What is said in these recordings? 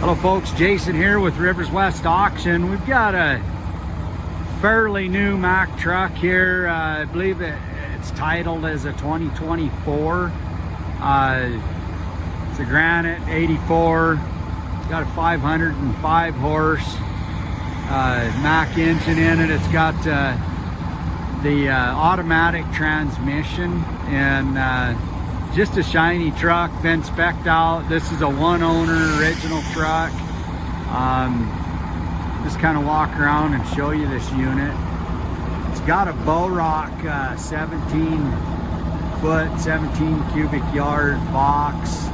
Hello folks, Jason here with Rivers West Auction. We've got a fairly new Mack truck here. I believe it's titled as a 2024. It's a Granite 84. It's got a 505 horse Mack engine in it. It's got the automatic transmission and just a shiny truck, been spec'd out. This is a one owner original truck. Just kind of walk around and show you this unit. It's got a Beau-Roc 17 foot, 17 cubic yard box.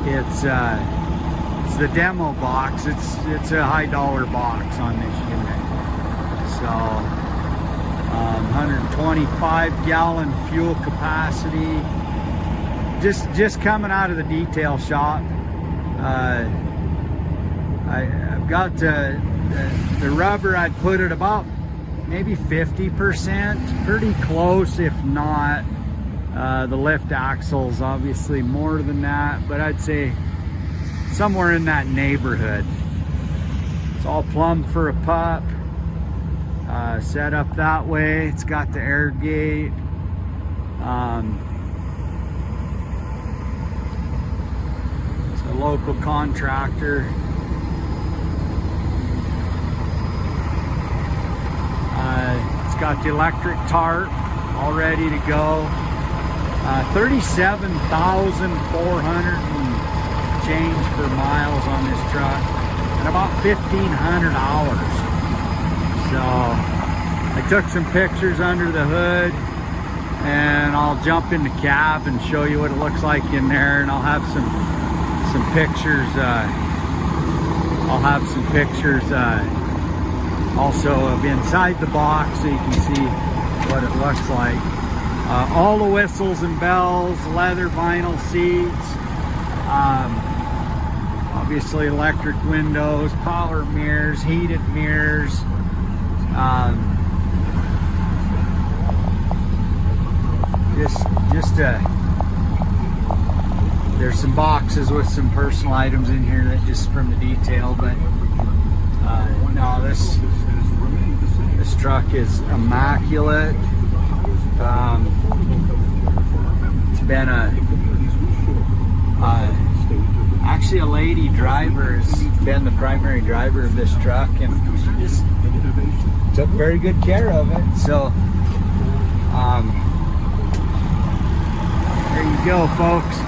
It's the demo box. It's a high dollar box on this unit. So 125 gallon fuel capacity. Just coming out of the detail shop. I've got the rubber. I'd put it about maybe 50%, pretty close if not. The lift axles obviously more than that, but I'd say somewhere in that neighborhood. It's all plumbed for a pup. Set up that way. It's got the air gate. It's a local contractor. It's got the electric tarp all ready to go. 37,400 and change for miles on this truck, and about 1,500 hours. So I took some pictures under the hood, and I'll jump in the cab and show you what it looks like in there, and I'll have some pictures. I'll have some pictures also of inside the box so you can see what it looks like. All the whistles and bells, leather vinyl seats, obviously electric windows, power mirrors, heated mirrors. There's some boxes with some personal items in here that just from the detail, but no, this truck is immaculate. It's been actually a lady driver has been the primary driver of this truck, and she just took very good care of it. So there you go, folks.